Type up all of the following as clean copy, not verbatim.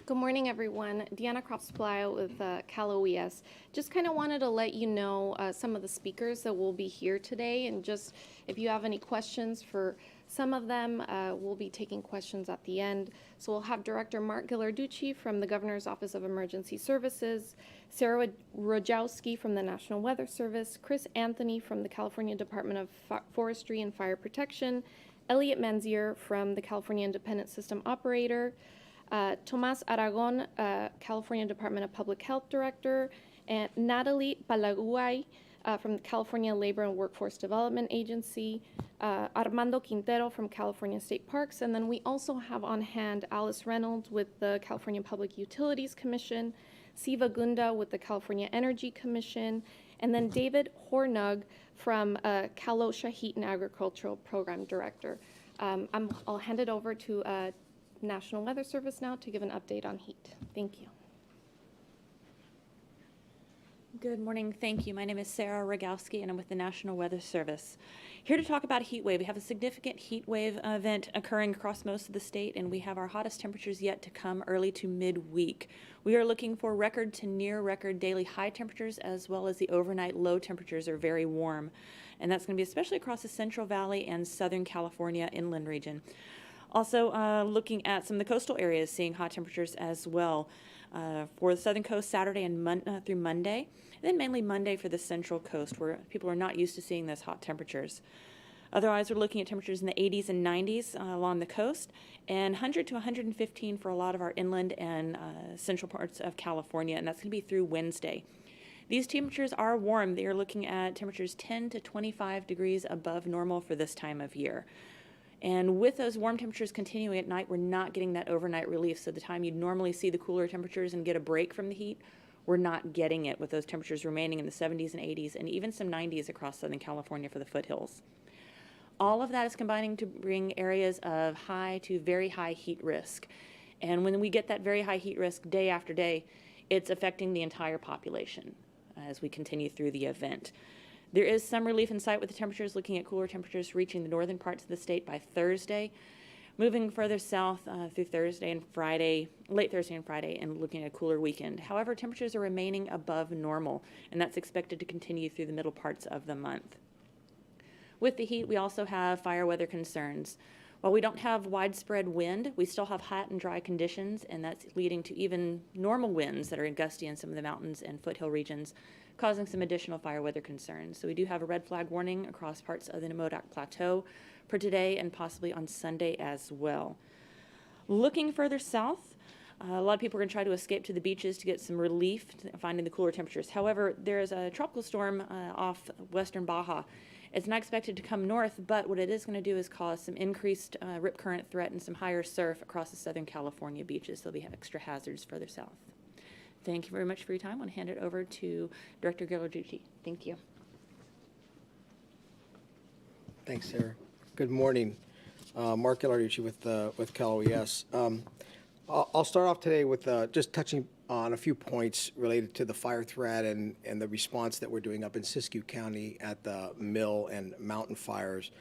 Good morning, everyone. Deanna Kropsply with Cal OES. Just kind of wanted to let you know some of the speakers that will be here today, and just if you have any questions for some of them, we'll be taking questions at the end. So we'll have Director Mark Ghilarducci from the Governor's Office of Emergency Services, Sarah Rojowski from the National Weather Service, Chris Anthony from the California Department of Forestry and Fire Protection, Elliot Manzier from the California Independent System Operator, Tomas Aragon, California Department of Public Health Director, and Natalie Palaguay from the California Labor and Workforce Development Agency, Armando Quintero from California State Parks, and then we also have on hand Alice Reynolds with the California Public Utilities Commission, Siva Gunda with the California Energy Commission, and then David Hornug from Kalosha Heat and Agricultural Program Director. I'll hand it over to National Weather Service now to give an update on heat. Thank you. Good morning. Thank you. My name is Sarah Rogowski, and I'm with the National Weather Service. Here to talk about a heat wave. We have a significant heat wave event occurring across most of the state, and we have our hottest temperatures yet to come early to midweek. We are looking for record to near record daily high temperatures, as well as the overnight low temperatures are very warm. And that's going to be especially across the Central Valley and Southern California inland region. Also looking at some of the coastal areas, seeing hot temperatures as well. For the southern coast, Saturday and through Monday, and then mainly Monday for the central coast, where people are not used to seeing those hot temperatures. Otherwise, we're looking at temperatures in the 80s and 90s along the coast, and 100 to 115 for a lot of our inland and central parts of California, and that's going to be through Wednesday. These temperatures are warm. They are looking at temperatures 10 to 25 degrees above normal for this time of year. And with those warm temperatures continuing at night, we're not getting that overnight relief. So the time you'd normally see the cooler temperatures and get a break from the heat, we're not getting it with those temperatures remaining in the 70s and 80s and even some 90s across Southern California for the foothills. All of that is combining to bring areas of high to very high heat risk. And when we get that very high heat risk day after day, it's affecting the entire population as we continue through the event. There is some relief in sight with the temperatures, looking at cooler temperatures reaching the northern parts of the state by Thursday, moving further south through Thursday and Friday, late Thursday and Friday, and looking at a cooler weekend. However, temperatures are remaining above normal, and that's expected to continue through the middle parts of the month. With the heat, we also have fire weather concerns. While we don't have widespread wind, we still have hot and dry conditions, and that's leading to even normal winds that are gusty in some of the mountains and foothill regions, causing some additional fire weather concerns. So we do have a red flag warning across parts of the Modoc Plateau for today and possibly on Sunday as well. Looking further south, a lot of people are going to try to escape to the beaches to get some relief, finding the cooler temperatures. However, there is a tropical storm off western Baja. It's not expected to come north, but what it is going to do is cause some increased rip current threat and some higher surf across the Southern California beaches. There'll be extra hazards further south. Thank you very much for your time. I want to hand it over to Director Ghilarducci. Thank you. Thanks, Sarah. Good morning. Mark Ghilarducci with Cal OES. I'll start off today with just touching on a few points related to the fire threat and the response that we're doing up in Siskiyou County at the mill and mountain fires.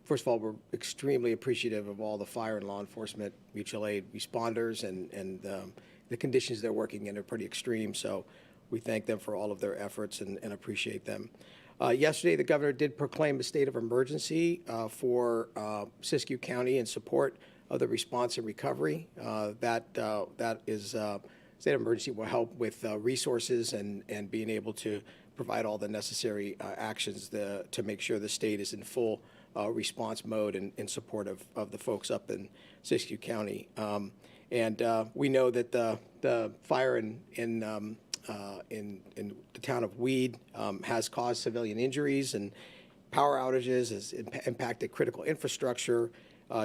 First of all, we're extremely appreciative of all the fire and law enforcement, mutual aid responders, and the conditions they're working in are pretty extreme, so we thank them for all of their efforts and appreciate them. Yesterday, the governor did proclaim a state of emergency for Siskiyou County in support of the response and recovery. That is state of emergency will help with resources and being able to provide all the necessary actions to make sure the state is in full response mode in support of the folks up in Siskiyou County. And we know that the fire in the town of Weed has caused civilian injuries and power outages, has impacted critical infrastructure,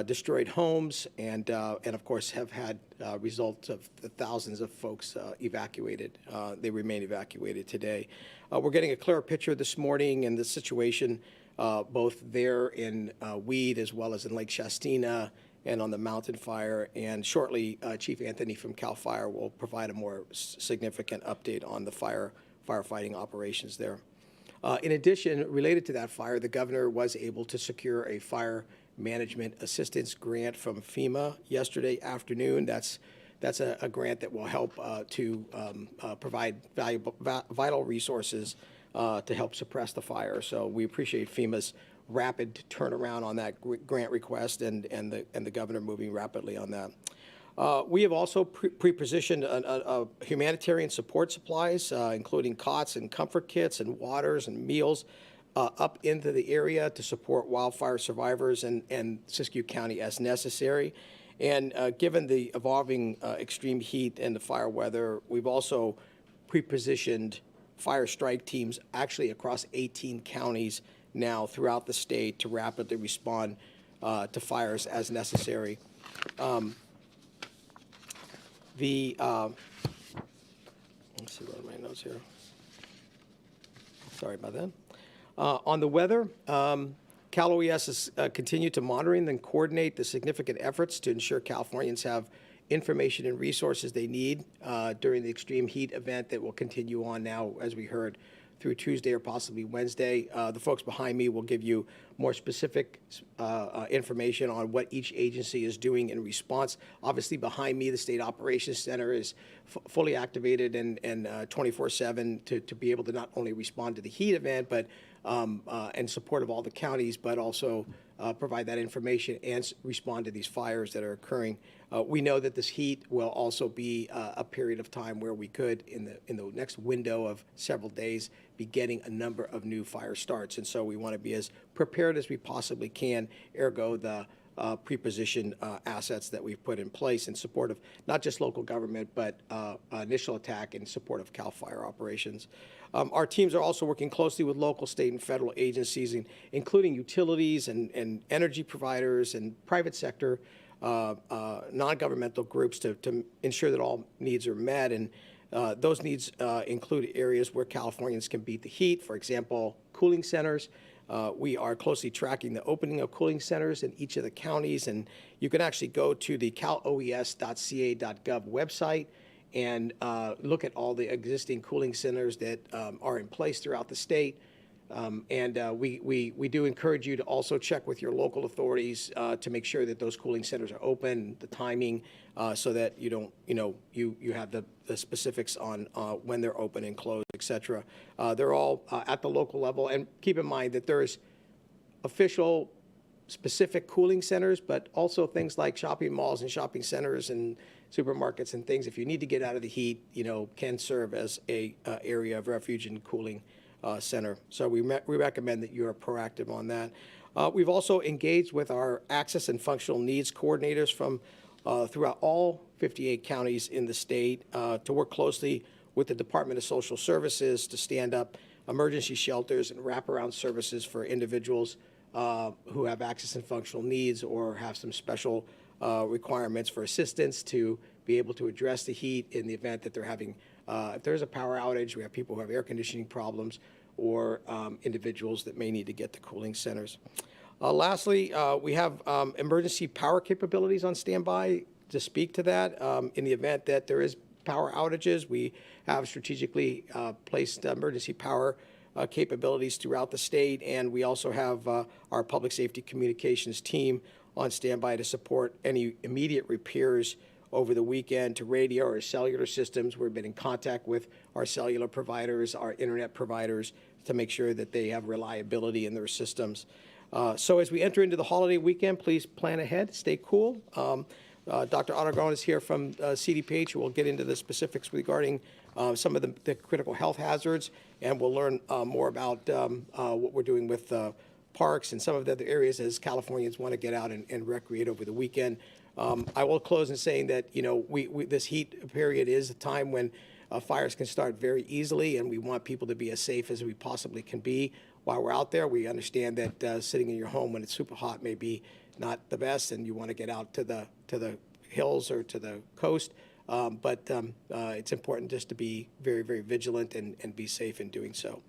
destroyed homes, and of course have had results of the thousands of folks evacuated. They remain evacuated today. We're getting a clearer picture this morning in the situation both there in Weed as well as in Lake Shastina and on the mountain fire. And shortly, Chief Anthony from CAL FIRE will provide a more significant update on the firefighting operations there. In addition, related to that fire, the governor was able to secure a fire management assistance grant from FEMA yesterday afternoon. That's that's a grant that will help to provide vital resources to help suppress the fire. So we appreciate FEMA's rapid turnaround on that grant request and the governor moving rapidly on that. We have also pre-positioned humanitarian support supplies, including cots and comfort kits and waters and meals up into the area to support wildfire survivors and Siskiyou County as necessary. And given the evolving extreme heat and the fire weather, we've also pre-positioned fire strike teams actually across 18 counties now throughout the state to rapidly respond to fires as necessary. Let's see what are my notes here. Sorry about that. On the weather, Cal OES has continued to monitor and coordinate the significant efforts to ensure Californians have information and resources they need during the extreme heat event that will continue on now, as we heard, through Tuesday or possibly Wednesday. The folks behind me will give you more specific information on what each agency is doing in response. Obviously, behind me, the State Operations Center is fully activated and 24/7 to be able to not only respond to the heat event, but in support of all the counties, but also provide that information and respond to these fires that are occurring. We know that this heat will also be a period of time where we could, in the next window of several days, be getting a number of new fire starts. And so we want to be as prepared as we possibly can, ergo the pre-positioned assets that we've put in place in support of not just local government, but initial attack in support of CAL FIRE operations. Our teams are also working closely with local, state, and federal agencies, including utilities and energy providers and private sector non-governmental groups to ensure that all needs are met. And those needs include areas where Californians can beat the heat, for example, cooling centers. We are closely tracking the opening of cooling centers in each of the counties, and you can actually go to the caloes.ca.gov website and look at all the existing cooling centers that are in place throughout the state. We do encourage you to also check with your local authorities to make sure that those cooling centers are open, the timing, so that you don't, you have the specifics on when they're open and closed, et cetera. They're all at the local level. And keep in mind that there's official specific cooling centers, but also things like shopping malls and shopping centers and supermarkets and things, if you need to get out of the heat, can serve as a area of refuge and cooling center. So we recommend that you are proactive on that. We've also engaged with our access and functional needs coordinators from throughout all 58 counties in the state to work closely with the Department of Social Services to stand up emergency shelters and wraparound services for individuals who have access and functional needs or have some special requirements for assistance to be able to address the heat in the event that they're having, if there's a power outage, we have people who have air conditioning problems or individuals that may need to get to cooling centers. Lastly, we have emergency power capabilities on standby to speak to that. In the event that there is power outages, we have strategically placed emergency power capabilities throughout the state, and we also have our public safety communications team on standby to support any immediate repairs over the weekend to radio or cellular systems. We've been in contact with our cellular providers, our internet providers, to make sure that they have reliability in their systems. So as we enter into the holiday weekend, please plan ahead, stay cool. Dr. Ottergron is here from CDPH, who will get into the specifics regarding some of the critical health hazards, and we'll learn more about what we're doing with parks and some of the other areas as Californians want to get out and recreate over the weekend. I will close in saying that, this heat period is a time when fires can start very easily, and we want people to be as safe as we possibly can be while we're out there. We understand that sitting in your home when it's super hot may be not the best, and you want to get out to the hills or to the coast. But it's important just to be very, very vigilant and be safe in doing so.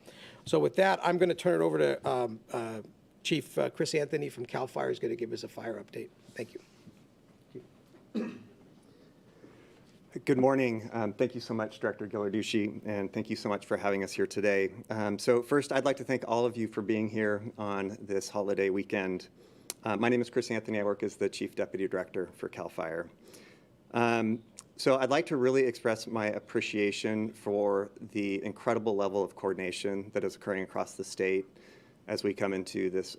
So with that, I'm going to turn it over to Chief Chris Anthony from CAL FIRE is going to give us a fire update. Thank you. Good morning. Thank you so much, Director Ghilarducci, and thank you so much for having us here today. So first, I'd like to thank all of you for being here on this holiday weekend. My name is Chris Anthony. I work as the Chief Deputy Director for CAL FIRE. So I'd like to really express my appreciation for the incredible level of coordination that is occurring across the state as we come into this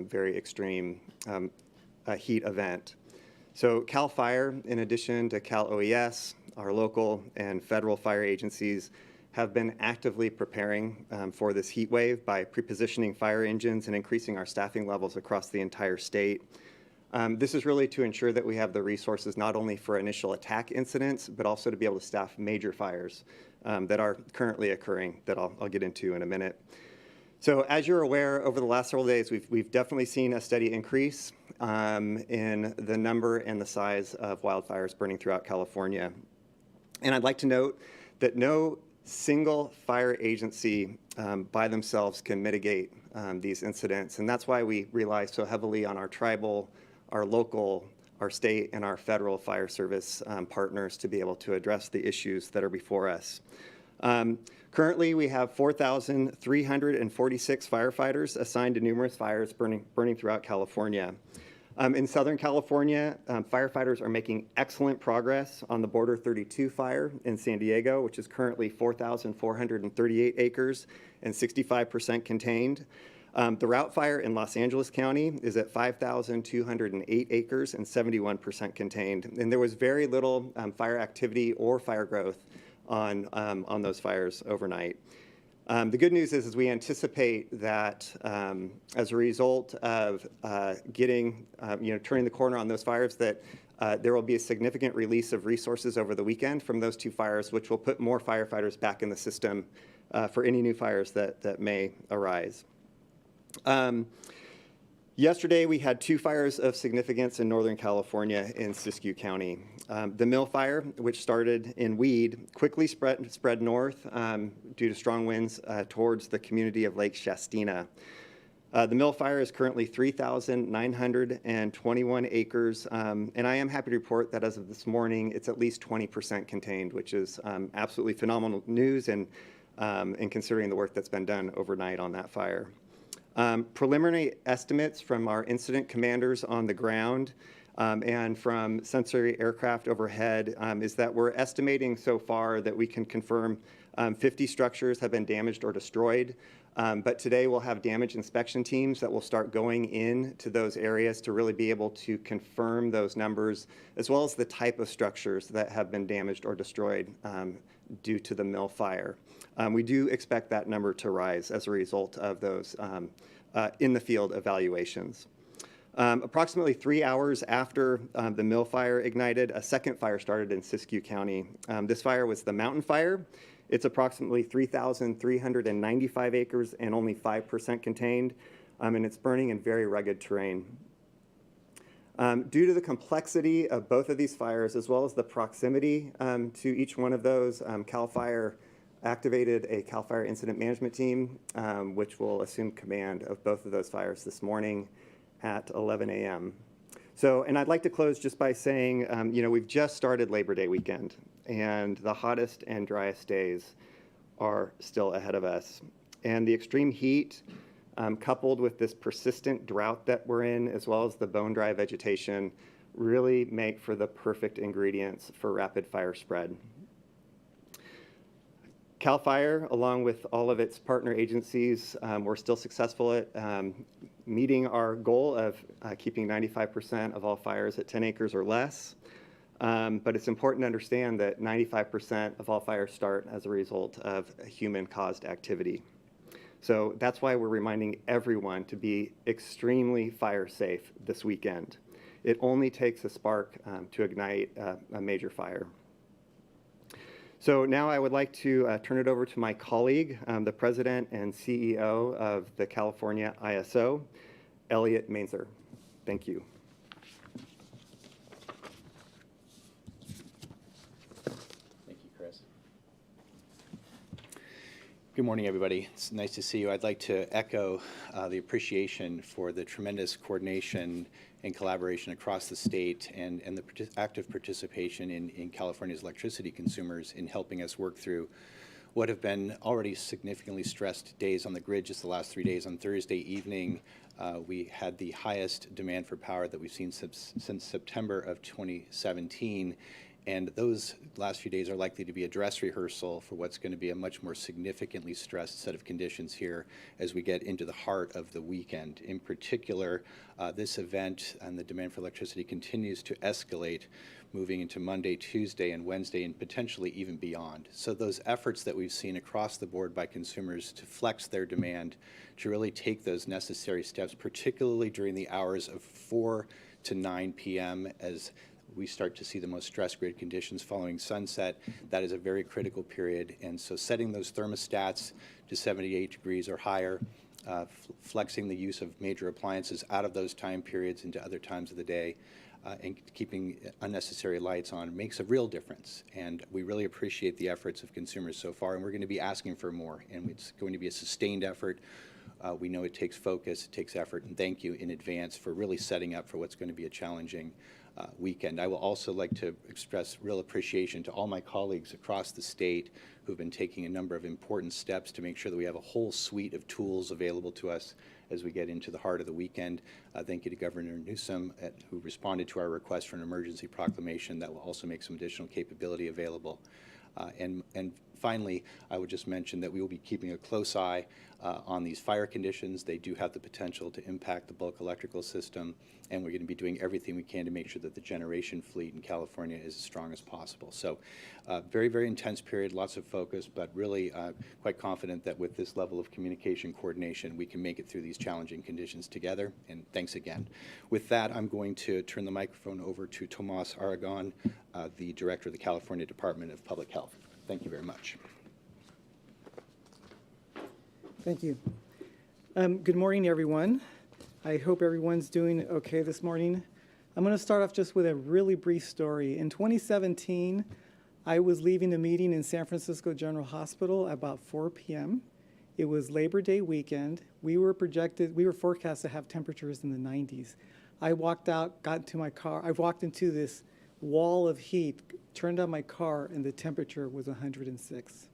very extreme heat event. So CAL FIRE, in addition to Cal OES, our local and federal fire agencies have been actively preparing for this heat wave by pre-positioning fire engines and increasing our staffing levels across the entire state. This is really to ensure that we have the resources not only for initial attack incidents, but also to be able to staff major fires that are currently occurring that I'll get into in a minute. So as you're aware, over the last several days, we've definitely seen a steady increase in the number and the size of wildfires burning throughout California. And I'd like to note that no single fire agency by themselves can mitigate these incidents. And that's why we rely so heavily on our tribal, our local, our state, and our federal fire service partners to be able to address the issues that are before us. Currently, we have 4,346 firefighters assigned to numerous fires burning throughout California. In Southern California, firefighters are making excellent progress on the Border 32 fire in San Diego, which is currently 4,438 acres and 65% contained. The Route fire in Los Angeles County is at 5,208 acres and 71% contained. And there was very little fire activity or fire growth on those fires overnight. The good news is we anticipate that as a result of turning the corner on those fires, that there will be a significant release of resources over the weekend from those two fires, which will put more firefighters back in the system for any new fires that may arise. Yesterday, we had two fires of significance in Northern California in Siskiyou County. The Mill Fire, which started in Weed, quickly spread north due to strong winds towards the community of Lake Shastina. The Mill Fire is currently 3,921 acres, and I am happy to report that as of this morning, it's at least 20% contained, which is absolutely phenomenal news and considering the work that's been done overnight on that fire. Preliminary estimates from our incident commanders on the ground and from sensory aircraft overhead is that we're estimating so far that we can confirm 50 structures have been damaged or destroyed. But today we'll have damage inspection teams that will start going into those areas to really be able to confirm those numbers, as well as the type of structures that have been damaged or destroyed due to the Mill Fire. We do expect that number to rise as a result of those in the field evaluations. Approximately 3 hours after the Mill Fire ignited, a second fire started in Siskiyou County. This fire was the Mountain Fire. It's approximately 3,395 acres and only 5% contained, and it's burning in very rugged terrain. Due to the complexity of both of these fires, as well as the proximity to each one of those, CAL FIRE activated a CAL FIRE incident management team, which will assume command of both of those fires this morning at 11 a.m. So, and I'd like to close just by saying, we've just started Labor Day weekend, and the hottest and driest days are still ahead of us. And the extreme heat, coupled with this persistent drought that we're in, as well as the bone-dry vegetation, really make for the perfect ingredients for rapid fire spread. CAL FIRE, along with all of its partner agencies, we're still successful at meeting our goal of keeping 95% of all fires at 10 acres or less. But it's important to understand that 95% of all fires start as a result of human-caused activity. So that's why we're reminding everyone to be extremely fire safe this weekend. It only takes a spark to ignite a major fire. So now I would like to turn it over to my colleague, the President and CEO of the California ISO, Elliot Mainzer. Thank you. Thank you, Chris. Good morning, everybody. It's nice to see you. I'd like to echo the appreciation for the tremendous coordination and collaboration across the state and the active participation in California's electricity consumers in helping us work through what have been already significantly stressed days on the grid just the last 3 days. On Thursday evening, we had the highest demand for power that we've seen since September of 2017. And those last few days are likely to be a dress rehearsal for what's going to be a much more significantly stressed set of conditions here as we get into the heart of the weekend. In particular, this event and the demand for electricity continues to escalate moving into Monday, Tuesday, and Wednesday, and potentially even beyond. So those efforts that we've seen across the board by consumers to flex their demand, to really take those necessary steps, particularly during the hours of 4 to 9 p.m. as we start to see the most stress grid conditions following sunset. That is a very critical period. And so setting those thermostats to 78 degrees or higher, flexing the use of major appliances out of those time periods into other times of the day, and keeping unnecessary lights on makes a real difference. And we really appreciate the efforts of consumers so far, and we're going to be asking for more. And it's going to be a sustained effort. We know it takes focus, it takes effort, and thank you in advance for really setting up for what's going to be a challenging weekend. I will also like to express real appreciation to all my colleagues across the state who've been taking a number of important steps to make sure that we have a whole suite of tools available to us as we get into the heart of the weekend. Thank you to Governor Newsom, who responded to our request for an emergency proclamation that will also make some additional capability available. And finally, I would just mention that we will be keeping a close eye on these fire conditions. They do have the potential to impact the bulk electrical system, and we're going to be doing everything we can to make sure that the generation fleet in California is as strong as possible. So very, very intense period, lots of focus, but really quite confident that with this level of communication coordination, we can make it through these challenging conditions together, and thanks again. With that, I'm going to turn the microphone over to Tomas Aragon, the Director of the California Department of Public Health. Thank you very much. Thank you. Good morning, everyone. I hope everyone's doing okay this morning. I'm going to start off just with a really brief story. In 2017, I was leaving a meeting in San Francisco General Hospital about 4 p.m. It was Labor Day weekend. We were forecast to have temperatures in the 90s. I walked out, got into my car. I walked into this wall of heat, turned on my car, and the temperature was 106.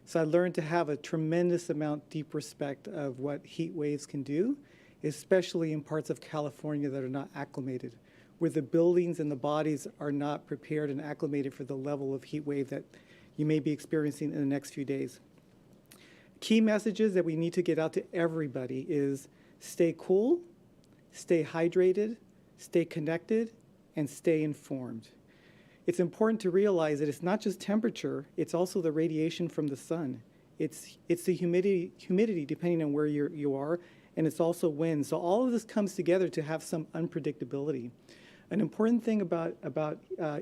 So I learned to have a tremendous amount deep respect of what heat waves can do, especially in parts of California that are not acclimated, where the buildings and the bodies are not prepared and acclimated for the level of heat wave that you may be experiencing in the next few days. Key messages that we need to get out to everybody is stay cool, stay hydrated, stay connected, and stay informed. It's important to realize that it's not just temperature, it's also the radiation from the sun. It's the humidity depending on where you are, and it's also wind. So all of this comes together to have some unpredictability. An important thing about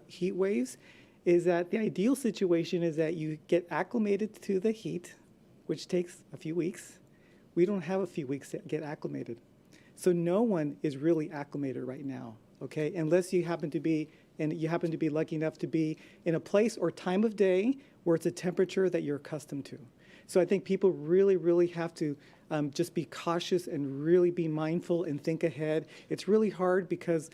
heat waves is that the ideal situation is that you get acclimated to the heat, which takes a few weeks. We don't have a few weeks to get acclimated. So no one is really acclimated right now, okay? Unless you happen to be lucky enough to be in a place or time of day where it's a temperature that you're accustomed to. So I think people really, really have to just be cautious and really be mindful and think ahead. It's really hard because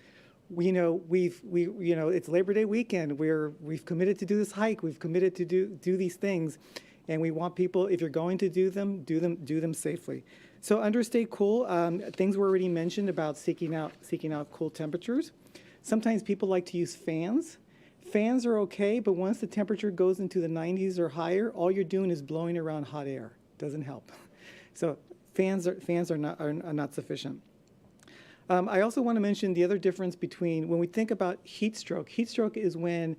it's Labor Day weekend. We've committed to do this hike. We've committed to do these things, and we want people, if you're going to do them safely. So under stay cool, things were already mentioned about seeking out cool temperatures. Sometimes people like to use fans. Fans are okay, but once the temperature goes into the 90s or higher, all you're doing is blowing around hot air. Doesn't help. So fans are not sufficient. I also want to mention the other difference between when we think about heat stroke. Heat stroke is when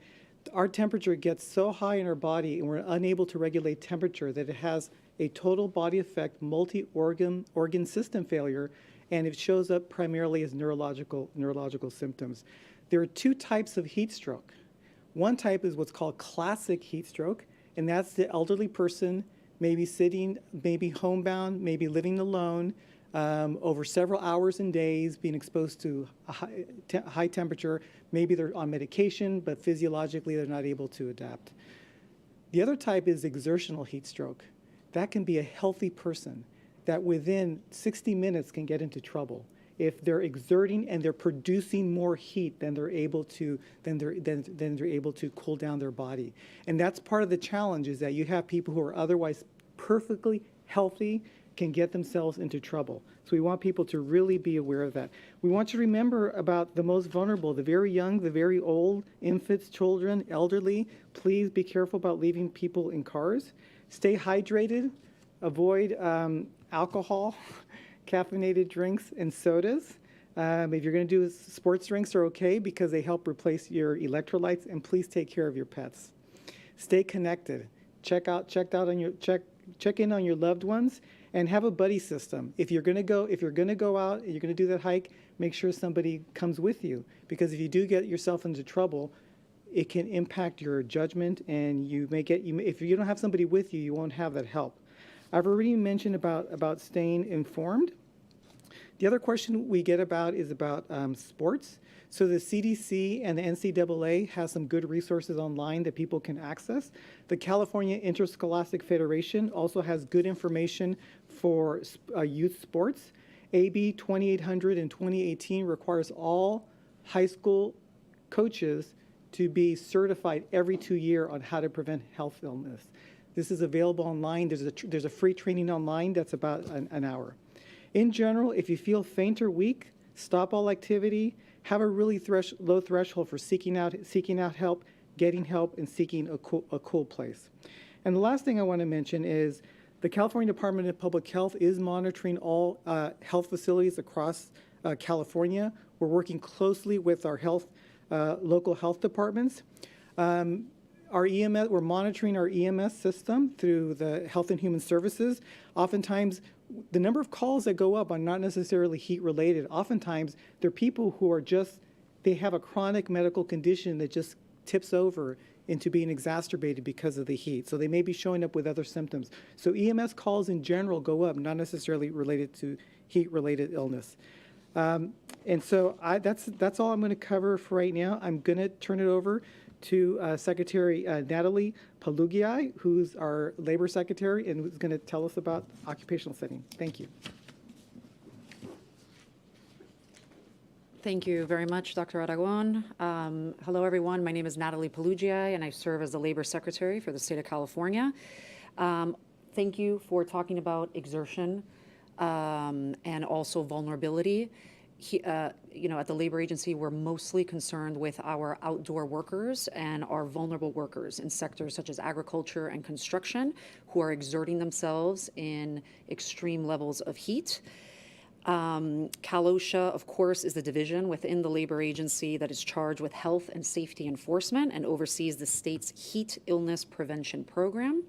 our temperature gets so high in our body and we're unable to regulate temperature that it has a total body effect, multi-organ system failure, and it shows up primarily as neurological symptoms. There are two types of heat stroke. One type is what's called classic heat stroke, and that's the elderly person, maybe sitting, maybe homebound, maybe living alone, over several hours and days, being exposed to a high temperature. Maybe they're on medication, but physiologically they're not able to adapt. The other type is exertional heat stroke. That can be a healthy person that within 60 minutes can get into trouble if they're exerting and they're producing more heat than they're able to cool down their body. And that's part of the challenge, is that you have people who are otherwise perfectly healthy can get themselves into trouble. So we want people to really be aware of that. We want you to remember about the most vulnerable, the very young, the very old, infants, children, elderly. Please be careful about leaving people in cars. Stay hydrated. Avoid alcohol, caffeinated drinks, and sodas. If you're going to do sports drinks, are okay because they help replace your electrolytes. And please take care of your pets. Stay connected. Check in on your loved ones, and have a buddy system. If you're going to go out and you're going to do that hike, make sure somebody comes with you, because if you do get yourself into trouble, it can impact your judgment, and if you don't have somebody with you, you won't have that help. I've already mentioned about staying informed. The other question we get is about sports. So the CDC and the NCAA has some good resources online that people can access. The California Interscholastic Federation also has good information for youth sports. AB 2800 in 2018 requires all high school coaches to be certified every 2 years on how to prevent health illness. This is available online. There's a free training online that's about an hour. In general, if you feel faint or weak, stop all activity. Have a really low threshold for seeking out help, getting help, and seeking a cool place. And the last thing I want to mention is the California Department of Public Health is monitoring all health facilities across California. We're working closely with our local health departments. We're monitoring our EMS system through the Health and Human Services. Oftentimes, the number of calls that go up are not necessarily heat related. Oftentimes, they're people who they have a chronic medical condition that just tips over into being exacerbated because of the heat. So they may be showing up with other symptoms. So EMS calls in general go up, not necessarily related to heat-related illness. And so that's all I'm going to cover for right now. I'm going to turn it over to Secretary Natalie Palugiai, who's our Labor Secretary, and who's going to tell us about occupational setting. Thank you. Thank you very much, Dr. Aragon. Hello, everyone. My name is Natalie Palugiai, and I serve as the Labor Secretary for the state of California. Thank you for talking about exertion and also vulnerability. At the labor agency, we're mostly concerned with our outdoor workers and our vulnerable workers in sectors such as agriculture and construction who are exerting themselves in extreme levels of heat. CalOSHA, of course, is the division within the labor agency that is charged with health and safety enforcement and oversees the state's heat illness prevention program.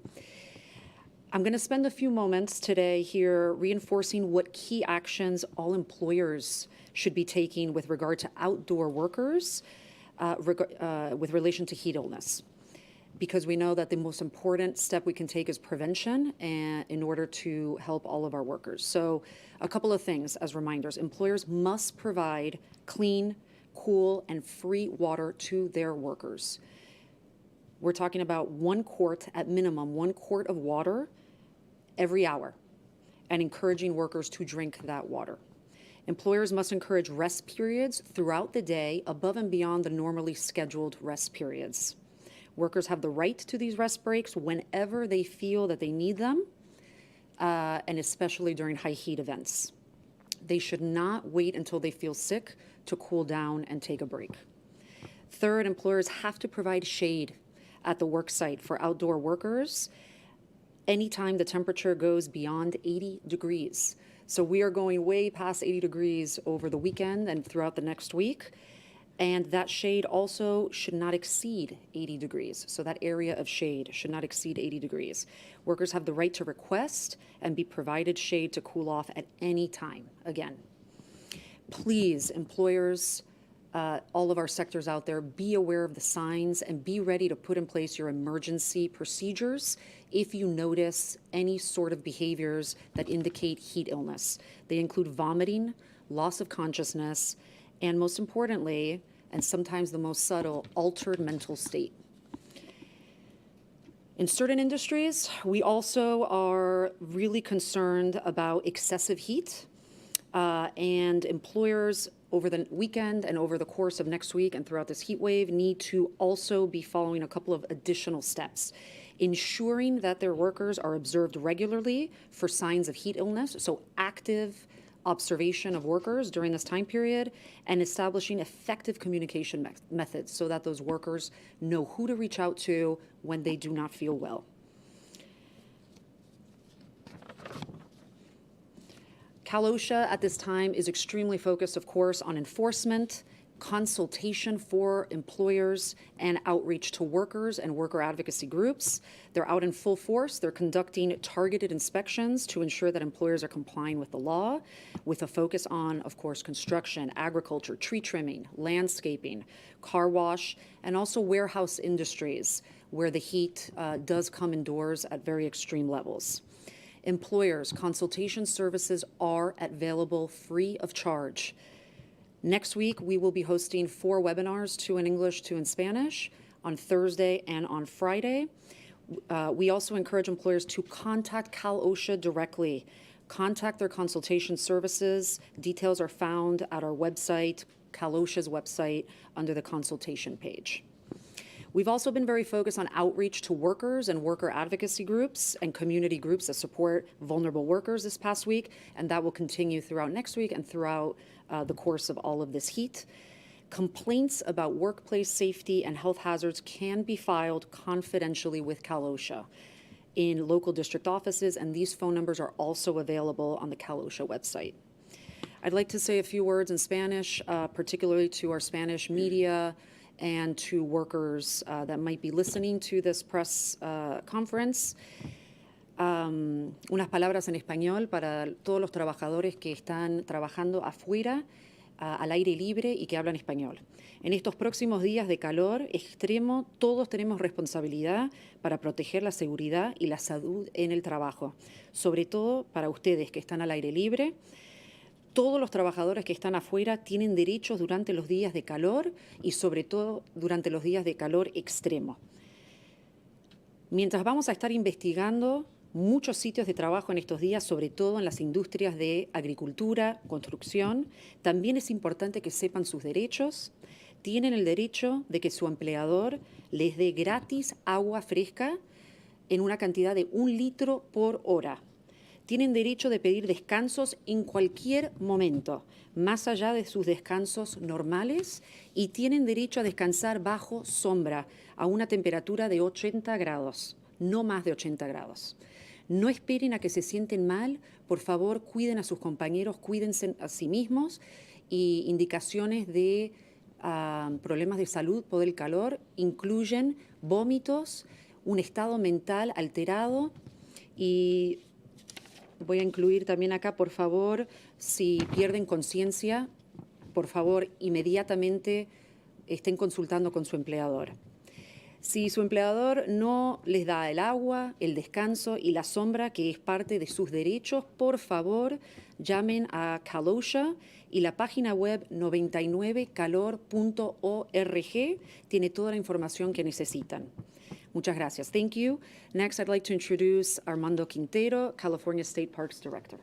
I'm going to spend a few moments today here reinforcing what key actions all employers should be taking with regard to outdoor workers with relation to heat illness, because we know that the most important step we can take is prevention in order to help all of our workers. So a couple of things as reminders. Employers must provide clean, cool, and free water to their workers. We're talking about 1 quart, at minimum, 1 quart of water every hour, and encouraging workers to drink that water. Employers must encourage rest periods throughout the day above and beyond the normally scheduled rest periods. Workers have the right to these rest breaks whenever they feel that they need them, and especially during high heat events. They should not wait until they feel sick to cool down and take a break. Third, employers have to provide shade at the work site for outdoor workers anytime the temperature goes beyond 80 degrees. So we are going way past 80 degrees over the weekend and throughout the next week. And that shade also should not exceed 80 degrees. So that area of shade should not exceed 80 degrees. Workers have the right to request and be provided shade to cool off at any time. Again, please, employers, all of our sectors out there, be aware of the signs and be ready to put in place your emergency procedures if you notice any sort of behaviors that indicate heat illness. They include vomiting, loss of consciousness, and most importantly, and sometimes the most subtle, altered mental state. In certain industries, we also are really concerned about excessive heat, and employers over the weekend and over the course of next week and throughout this heat wave need to also be following a couple of additional steps. ensuring that their workers are observed regularly for signs of heat illness, so active observation of workers during this time period, and establishing effective communication methods so that those workers know who to reach out to when they do not feel well. Cal OSHA at this time is extremely focused, of course, on enforcement, consultation for employers, and outreach to workers and worker advocacy groups. They're out in full force. They're conducting targeted inspections to ensure that employers are complying with the law, with a focus on, of course, construction, agriculture, tree trimming, landscaping, car wash, and also warehouse industries where the heat does come indoors at very extreme levels. Employers, consultation services are available free of charge. Next week, we will be hosting 4 webinars, 2 in English, 2 in Spanish, on Thursday and on Friday. We also encourage employers to contact Cal OSHA directly. Contact their consultation services. Details are found at our website, Cal OSHA's website, under the consultation page. We've also been very focused on outreach to workers and worker advocacy groups and community groups that support vulnerable workers this past week, and that will continue throughout next week and throughout the course of all of this heat. Complaints about workplace safety and health hazards can be filed confidentially with Cal OSHA in local district offices, and these phone numbers are also available on the Cal OSHA website. I'd like to say a few words in Spanish, particularly to our Spanish media and to workers that might be listening to this press conference. Unas palabras en español para todos los trabajadores que están trabajando afuera, al aire libre y que hablan español. En estos próximos días de calor extremo, todos tenemos responsabilidad para proteger la seguridad y la salud en el trabajo, sobre todo para ustedes que están al aire libre. Todos los trabajadores que están afuera tienen derechos durante los días de calor y sobre todo durante los días de calor extremo. Mientras vamos a estar investigando muchos sitios de trabajo en estos días, sobre todo en las industrias de agricultura, construcción, también es importante que sepan sus derechos. Tienen el derecho de que su empleador les dé gratis agua fresca en una cantidad de 1 litro por hora. Tienen derecho de pedir descansos en cualquier momento, más allá de sus descansos normales, y tienen derecho a descansar bajo sombra a una temperatura de 80 grados, no más de 80 grados. No esperen a que se sienten mal, por favor, cuiden a sus compañeros, cuídense a sí mismos, y indicaciones de problemas de salud por el calor incluyen vómitos, un estado mental alterado y voy a incluir también acá, por favor, si pierden conciencia, por favor, inmediatamente estén consultando con su empleador. Si su empleador no les da el agua, el descanso y la sombra, que es parte de sus derechos, por favor, llamen a Cal OSHA y la página web 99calor.org tiene toda la información que necesitan. Muchas gracias. Thank you. Next, I'd like to introduce Armando Quintero, California State Parks Director.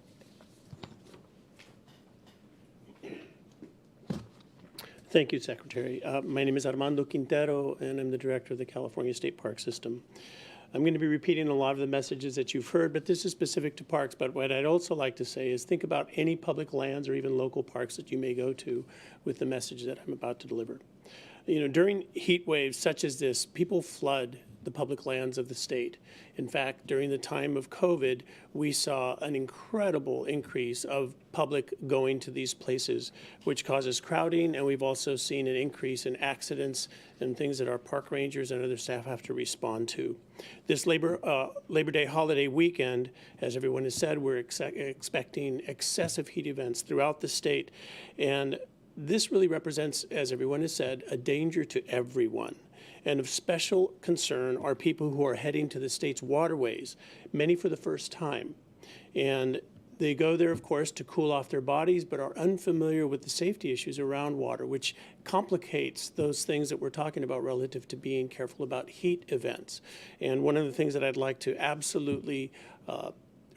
Thank you, Secretary. My name is Armando Quintero, and I'm the Director of the California State Park System. I'm going to be repeating a lot of the messages that you've heard, but this is specific to parks. But what I'd also like to say is think about any public lands or even local parks that you may go to with the message that I'm about to deliver. You know, during heat waves such as this, people flood the public lands of the state. In fact, during the time of COVID, we saw an incredible increase of public going to these places, which causes crowding, and we've also seen an increase in accidents and things that our park rangers and other staff have to respond to. This Labor Day holiday weekend, as everyone has said, we're expecting excessive heat events throughout the state, and this really represents, as everyone has said, a danger to everyone. And of special concern are people who are heading to the state's waterways, many for the first time. And they go there, of course, to cool off their bodies, but are unfamiliar with the safety issues around water, which complicates those things that we're talking about relative to being careful about heat events. And one of the things that I'd like to absolutely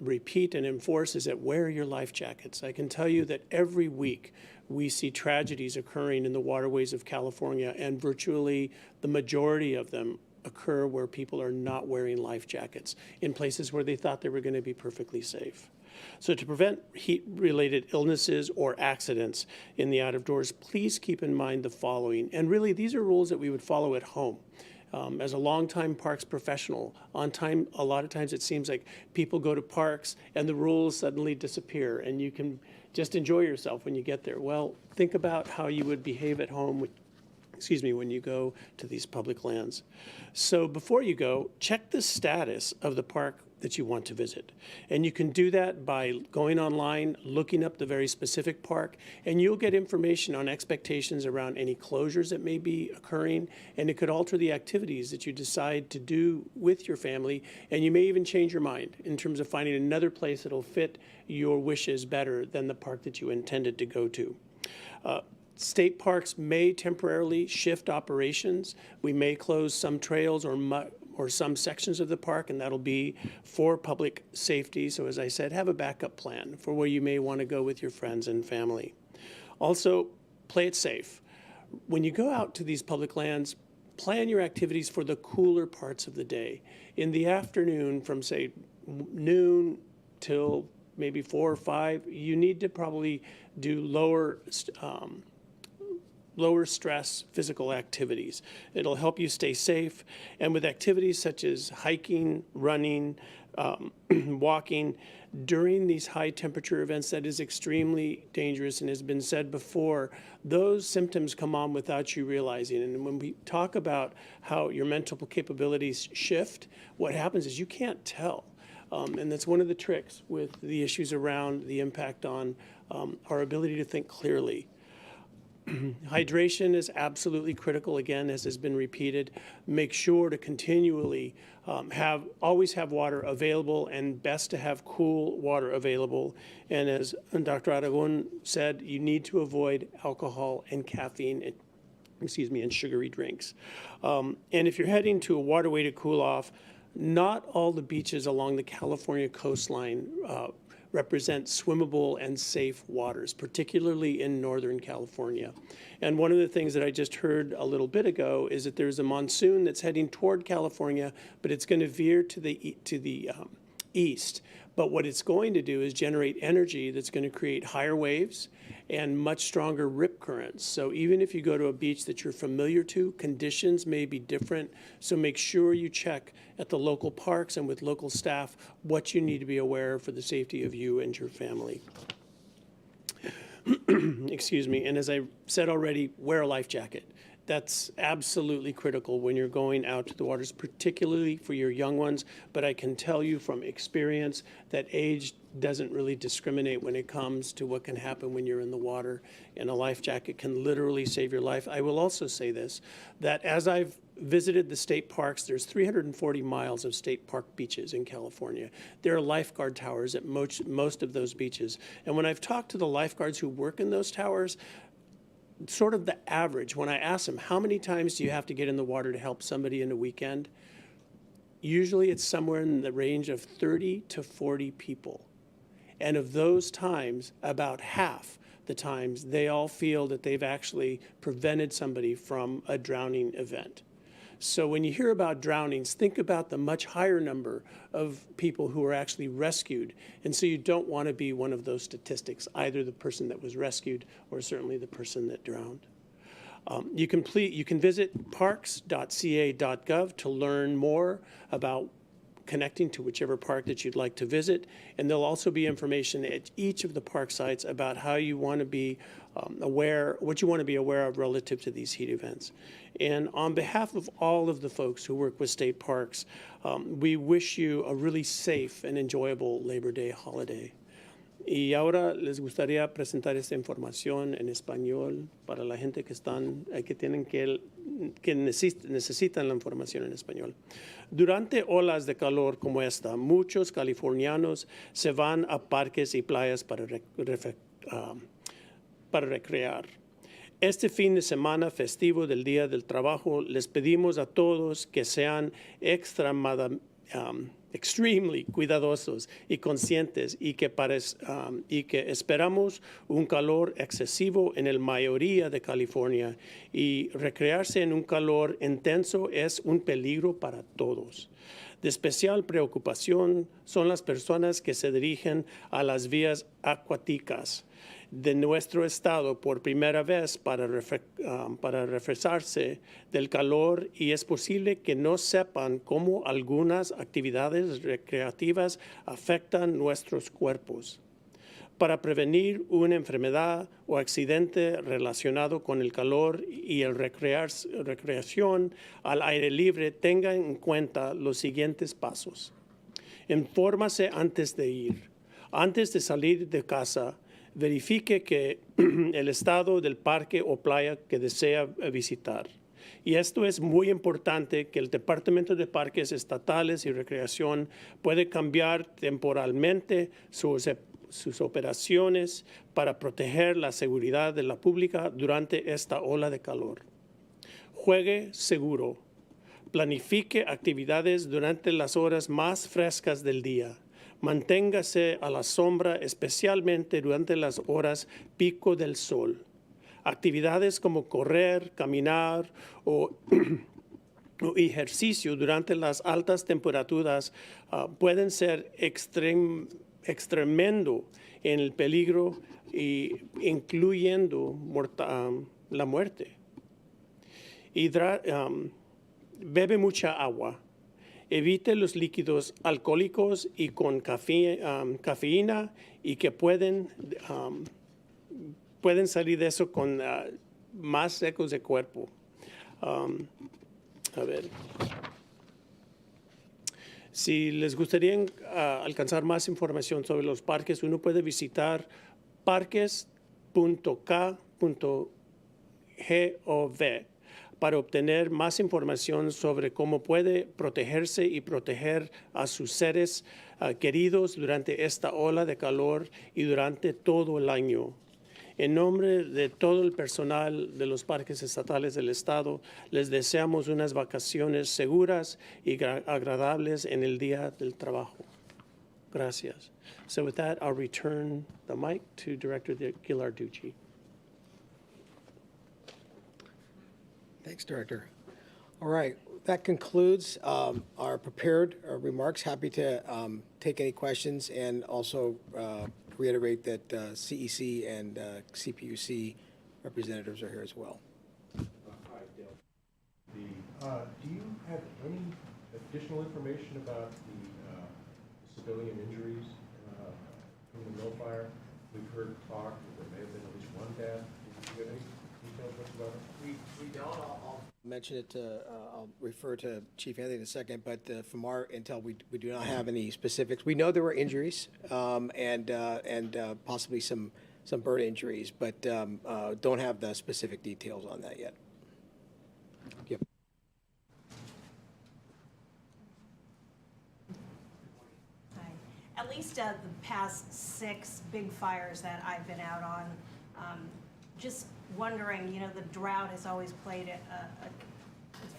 repeat and enforce is that wear your life jackets. I can tell you that every week we see tragedies occurring in the waterways of California, and virtually the majority of them occur where people are not wearing life jackets in places where they thought they were going to be perfectly safe. So to prevent heat-related illnesses or accidents in the out of doors, please keep in mind the following. And really, these are rules that we would follow at home. As a longtime parks professional, a lot of times it seems like people go to parks and the rules suddenly disappear and you can just enjoy yourself when you get there. Well, think about how you would behave at home when you go to these public lands. So before you go, check the status of the park that you want to visit. And you can do that by going online, looking up the very specific park, and you'll get information on expectations around any closures that may be occurring, and it could alter the activities that you decide to do with your family, and you may even change your mind in terms of finding another place that'll fit your wishes better than the park that you intended to go to. State parks may temporarily shift operations. We may close some trails or some sections of the park, and that'll be for public safety. So as I said, have a backup plan for where you may want to go with your friends and family. Also, play it safe. When you go out to these public lands, plan your activities for the cooler parts of the day. In the afternoon, from say noon till maybe 4 or 5, you need to probably do lower stress physical activities. It'll help you stay safe. And with activities such as hiking, running, walking, during these high temperature events, that is extremely dangerous and has been said before, those symptoms come on without you realizing. And when we talk about how your mental capabilities shift, what happens is you can't tell. And that's one of the tricks with the issues around the impact on our ability to think clearly. Hydration is absolutely critical, again, as has been repeated. Make sure to continually always have water available, and best to have cool water available. And as Dr. Aragon said, you need to avoid alcohol and caffeine, and sugary drinks. And if you're heading to a waterway to cool off, not all the beaches along the California coastline represent swimmable and safe waters, particularly in Northern California. And one of the things that I just heard a little bit ago is that there's a monsoon that's heading toward California, but it's going to veer to the east. But what it's going to do is generate energy that's going to create higher waves and much stronger rip currents. So even if you go to a beach that you're familiar to, conditions may be different. So make sure you check at the local parks and with local staff what you need to be aware of for the safety of you and your family. Excuse me. And as I said already, wear a life jacket. That's absolutely critical when you're going out to the waters, particularly for your young ones. But I can tell you from experience that age doesn't really discriminate when it comes to what can happen when you're in the water. And a life jacket can literally save your life. I will also say this, that as I've visited the state parks, there's 340 miles of state park beaches in California. There are lifeguard towers at most of those beaches. And when I've talked to the lifeguards who work in those towers, sort of the average, when I ask them, how many times do you have to get in the water to help somebody in a weekend? Usually it's somewhere in the range of 30 to 40 people. And of those times, about half the times, they all feel that they've actually prevented somebody from a drowning event. So when you hear about drownings, think about the much higher number of people who are actually rescued. And so you don't want to be one of those statistics, either the person that was rescued or certainly the person that drowned. You can visit parks.ca.gov to learn more about connecting to whichever park that you'd like to visit. And there'll also be information at each of the park sites about how you want to be what you want to be aware of relative to these heat events. And on behalf of all of the folks who work with state parks, we wish you a really safe and enjoyable Labor Day holiday. Y ahora les gustaría presentar esta información en español para la gente que necesitan la información en español. Durante olas de calor como esta, muchos californianos se van a parques y playas para recrear. Este fin de semana festivo del Día del Trabajo, les pedimos a todos que sean extremely cuidadosos y conscientes y que esperamos un calor excesivo en la mayoría de California y recrearse en un calor intenso es un peligro para todos. De especial preocupación son las personas que se dirigen a las vías acuáticas de nuestro estado por primera vez para refrescarse del calor y es posible que no sepan cómo algunas actividades recreativas afectan nuestros cuerpos. Para prevenir una enfermedad o accidente relacionado con el calor y el recreación al aire libre, tengan en cuenta los siguientes pasos. Infórmase antes de ir. Antes de salir de casa, verifique que el estado del parque o playa que desea visitar. Y esto es muy importante, que el Departamento de Parques Estatales y Recreación puede cambiar temporalmente sus operaciones para proteger la seguridad de la pública durante esta ola de calor. Juegue seguro. Planifique actividades durante las horas más frescas del día. Manténgase a la sombra, especialmente durante las horas pico del sol. Actividades como correr, caminar o ejercicio durante las altas temperaturas pueden ser extremendo en el peligro, incluyendo la muerte. Bebe mucha agua. Evite los líquidos alcohólicos y con cafeína y que pueden salir de eso con más secos de cuerpo. A ver. Si les gustaría alcanzar más información sobre los parques, uno puede visitar parques.k.gov para obtener más información sobre cómo puede protegerse y proteger a sus seres queridos durante esta ola de calor y durante todo el año. En nombre de todo el personal de los parques estatales del estado, les deseamos unas vacaciones seguras y agradables en el día del trabajo. Gracias. So with that, I'll return the mic to Director Ghilarducci. Thanks, Director. All right, that concludes our prepared remarks. Happy to take any questions and also reiterate that CEC and CPUC representatives are here as well. Hi, Dale. Do you have any additional information about the civilian injuries from the mill fire? We've heard talk that there may have been at least one death. Do you have any details whatsoever? We don't. I'll mention it to, I'll refer to Chief Anthony in a second, but from our intel, we do not have any specifics. We know there were injuries and possibly some burn injuries, but don't have the specific details on that yet. Yep. Hi. At least the past 6 big fires that I've been out on, just wondering, you know, the drought has always played a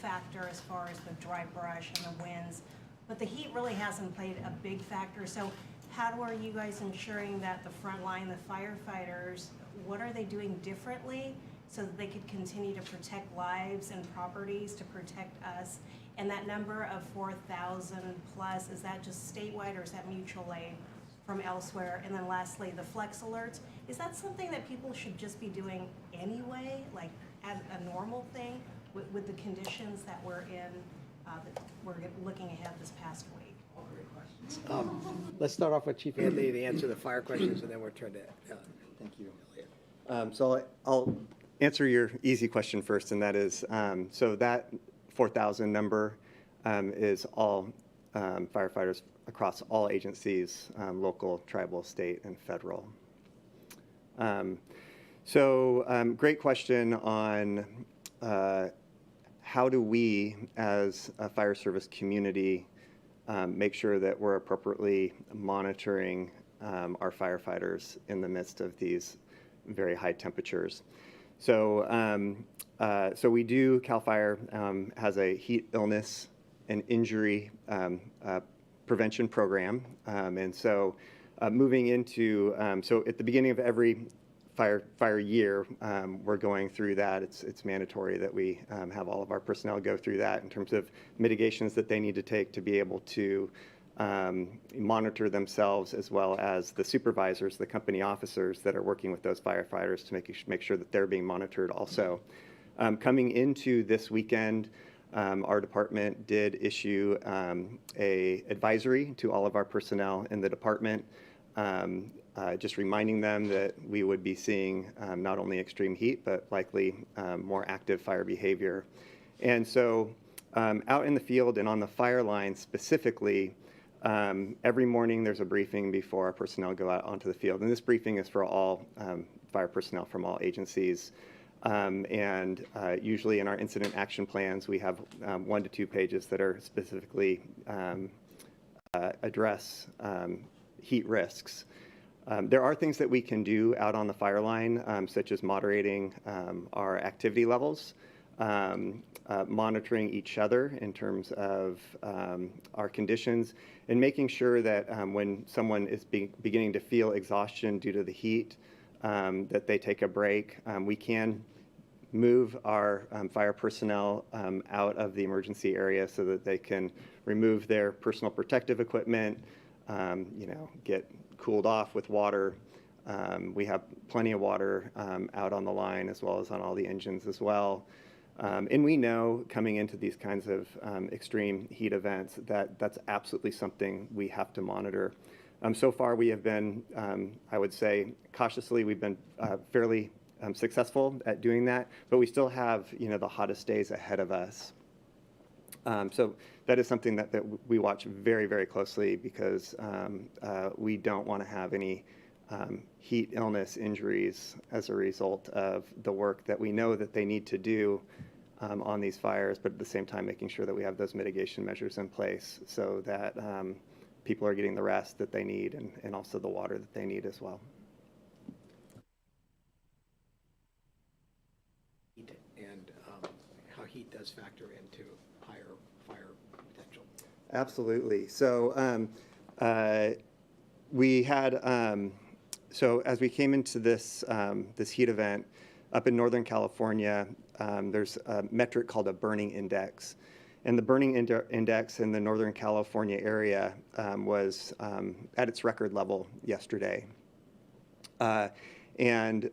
factor as far as the dry brush and the winds, but the heat really hasn't played a big factor. So how are you guys ensuring that the front line, the firefighters, what are they doing differently so that they could continue to protect lives and properties, to protect us? And that number of 4,000 plus, is that just statewide or is that mutual aid from elsewhere? And then lastly, the flex alerts, is that something that people should just be doing anyway, like as a normal thing with the conditions that we're in, that we're looking ahead this past week? All great questions. Let's start off with Chief Anthony to answer the fire questions, and then we'll turn to Thank you. So I'll answer your easy question first, and that is, so that 4,000 number is all firefighters across all agencies, local, tribal, state, and federal. Great question on how do we, as a fire service community, make sure that we're appropriately monitoring our firefighters in the midst of these very high temperatures. So we do, CAL FIRE has a heat illness and injury prevention program. And so moving into, so at the beginning of every fire year, we're going through that. It's mandatory that we have all of our personnel go through that in terms of mitigations that they need to take to be able to monitor themselves, as well as the supervisors, the company officers that are working with those firefighters to make sure that they're being monitored also. Coming into this weekend, our department did issue a advisory to all of our personnel in the department, just reminding them that we would be seeing not only extreme heat, but likely more active fire behavior. And so out in the field and on the fire line specifically, every morning there's a briefing before our personnel go out onto the field. And this briefing is for all fire personnel from all agencies. Usually in our incident action plans, we have 1 to 2 pages that are specifically address heat risks. There are things that we can do out on the fire line, such as moderating our activity levels, monitoring each other in terms of our conditions, and making sure that when someone is beginning to feel exhaustion due to the heat, that they take a break. We can move our fire personnel out of the emergency area so that they can remove their personal protective equipment, get cooled off with water. We have plenty of water out on the line, as well as on all the engines as well. And we know coming into these kinds of extreme heat events that that's absolutely something we have to monitor. So far we have been, I would say cautiously, we've been fairly successful at doing that, but we still have, the hottest days ahead of us. So that is something that we watch very, very closely, because we don't want to have any heat illness injuries as a result of the work that we know that they need to do on these fires, but at the same time making sure that we have those mitigation measures in place so that people are getting the rest that they need, and also the water that they need as well. And how heat does factor into higher fire potential. Absolutely. So we had, so as we came into this, this heat event up in Northern California, there's a metric called a burning index. And the burning index in the Northern California area was at its record level yesterday. And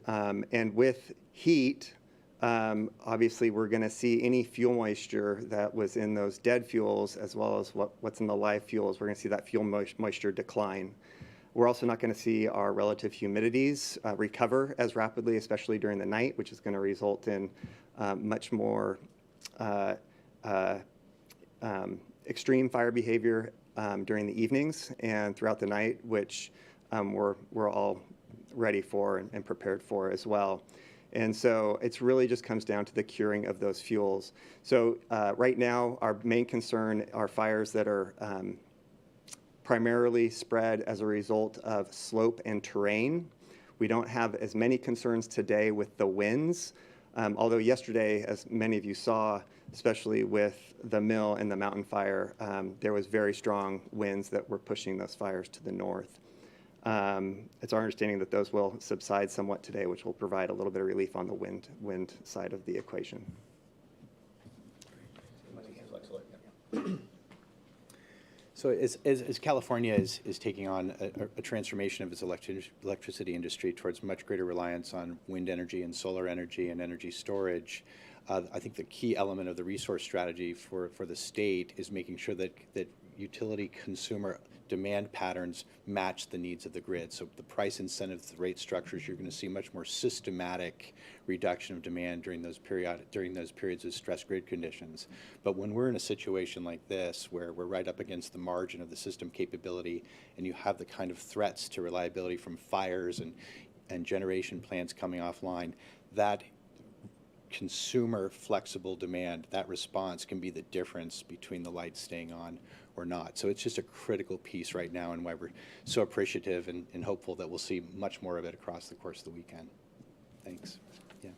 with heat, obviously we're going to see any fuel moisture that was in those dead fuels, as well as what's in the live fuels. We're going to see that fuel moisture decline. We're also not going to see our relative humidities recover as rapidly, especially during the night, which is going to result in much more extreme fire behavior during the evenings and throughout the night, which we're all ready for and prepared for as well. And so it's really just comes down to the curing of those fuels. So right now, our main concern are fires that are primarily spread as a result of slope and terrain. We don't have as many concerns today with the winds, although yesterday, as many of you saw, especially with the mill and the mountain fire, there was very strong winds that were pushing those fires to the north. It's our understanding that those will subside somewhat today, which will provide a little bit of relief on the wind side of the equation. So as California is taking on a transformation of its electricity industry towards much greater reliance on wind energy and solar energy and energy storage, I think the key element of the resource strategy for the state is making sure that utility consumer demand patterns match the needs of the grid. So the price incentives, the rate structures, you're going to see much more systematic reduction of demand during those periods of stress grid conditions. But when we're in a situation like this, where we're right up against the margin of the system capability, and you have the kind of threats to reliability from fires and generation plants coming offline, that consumer flexible demand, that response can be the difference between the lights staying on or not. So it's just a critical piece right now, and why we're so appreciative and hopeful that we'll see much more of it across the course of the weekend. Thanks. Yeah.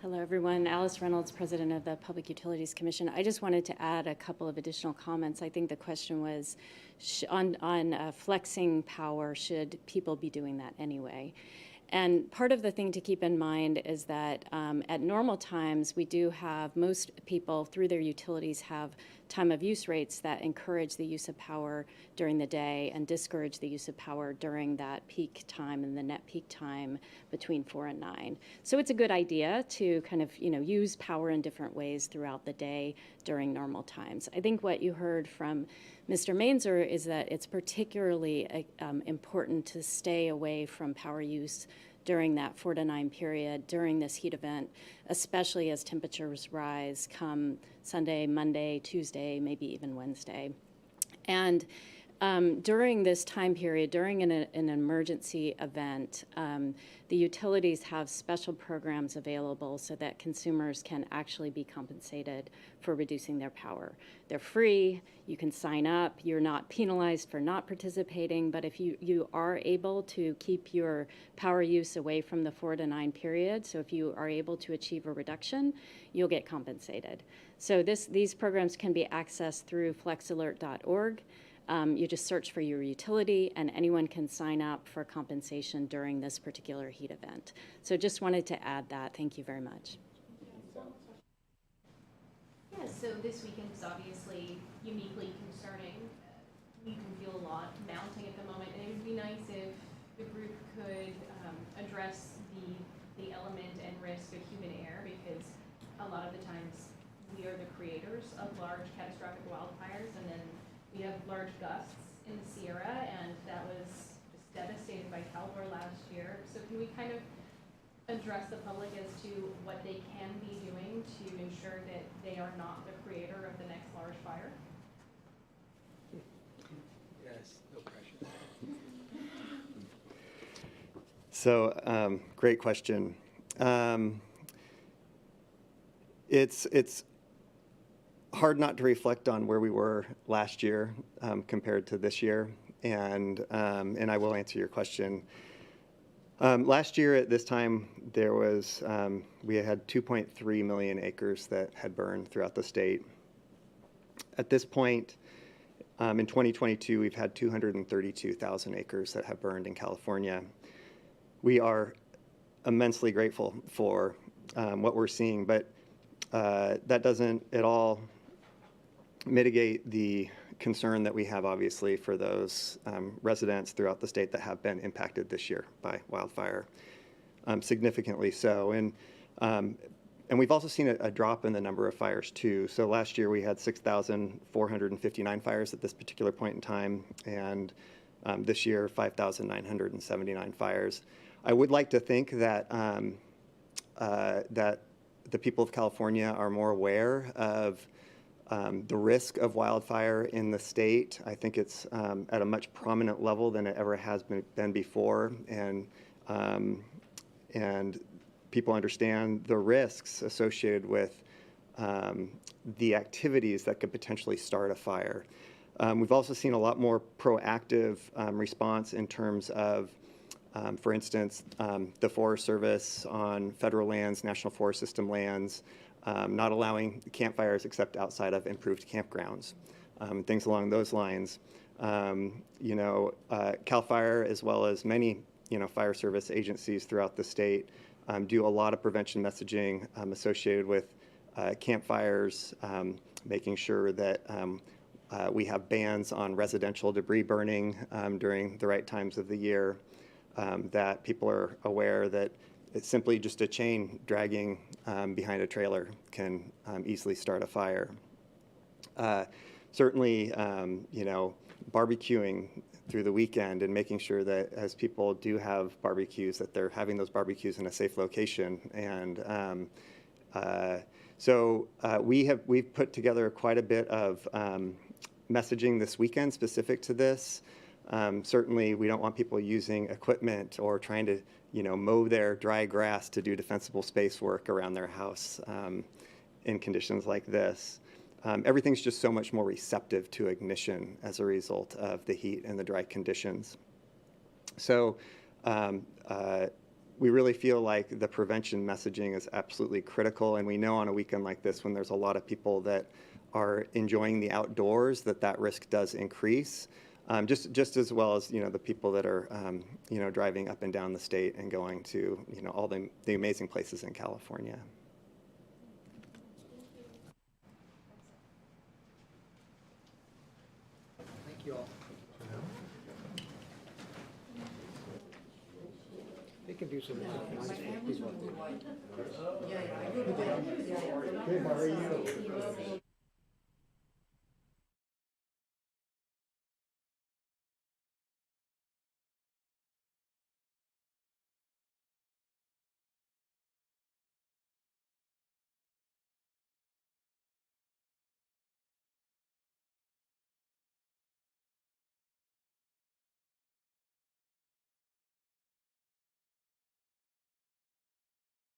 Hello, everyone. Alice Reynolds, President of the Public Utilities Commission. I just wanted to add a couple of additional comments. I think the question was on flexing power, should people be doing that anyway? And part of the thing to keep in mind is that at normal times, we do have, most people through their utilities have time of use rates that encourage the use of power during the day and discourage the use of power during that peak time and the net peak time between 4 and 9. So it's a good idea to kind of, use power in different ways throughout the day during normal times. I think what you heard from Mr. Mainzer is that it's particularly important to stay away from power use during that 4 to 9 period during this heat event, especially as temperatures rise come Sunday, Monday, Tuesday, maybe even Wednesday. And during this time period, during an emergency event, the utilities have special programs available so that consumers can actually be compensated for reducing their power. They're free, you can sign up, you're not penalized for not participating, but if you are able to keep your power use away from the 4 to 9 period, so if you are able to achieve a reduction, you'll get compensated. So these programs can be accessed through flexalert.org. You just search for your utility, and anyone can sign up for compensation during this particular heat event. So just wanted to add that. Thank you very much. Yeah, so this weekend is obviously uniquely concerning. We can feel a lot mounting at the moment, and it would be nice if the group could address the element and risk of humid air, because a lot of the times we are the creators of large catastrophic wildfires, and then we have large gusts in the Sierra, and that was just devastated by Caldor last year. So can we kind of address the public as to what they can be doing to ensure that they are not the creator of the next large fire? Yes, no pressure. So, great question. It's hard not to reflect on where we were last year compared to this year, and I will answer your question. Last year at this time, there was we had 2.3 million acres that had burned throughout the state. At this point, in 2022, we've had 232,000 acres that have burned in California. We are immensely grateful for what we're seeing, but that doesn't at all mitigate the concern that we have, obviously, for those residents throughout the state that have been impacted this year by wildfire, significantly so. And we've also seen a drop in the number of fires, too. So last year we had 6,459 fires at this particular point in time, and this year 5,979 fires. I would like to think that that the people of California are more aware of the risk of wildfire in the state. I think it's at a much prominent level than it ever has been before, and people understand the risks associated with the activities that could potentially start a fire. We've also seen a lot more proactive response in terms of, for instance, the Forest Service on federal lands, National Forest System lands, not allowing campfires except outside of improved campgrounds, things along those lines. CAL FIRE, as well as many fire service agencies throughout the state, do a lot of prevention messaging associated with campfires, making sure that we have bans on residential debris burning during the right times of the year, that people are aware that it's simply just a chain dragging behind a trailer can easily start a fire. Certainly, barbecuing through the weekend and making sure that as people do have barbecues, that they're having those barbecues in a safe location. And so we've put together quite a bit of messaging this weekend specific to this. Certainly, we don't want people using equipment or trying to mow their dry grass to do defensible space work around their house in conditions like this. Everything's just so much more receptive to ignition as a result of the heat and the dry conditions. So we really feel like the prevention messaging is absolutely critical, and we know on a weekend like this, when there's a lot of people that are enjoying the outdoors, that risk does increase. Just as well as, the people that are, driving up and down the state and going to, all the amazing places in California. Thank you all. They can do some. Good, how are you?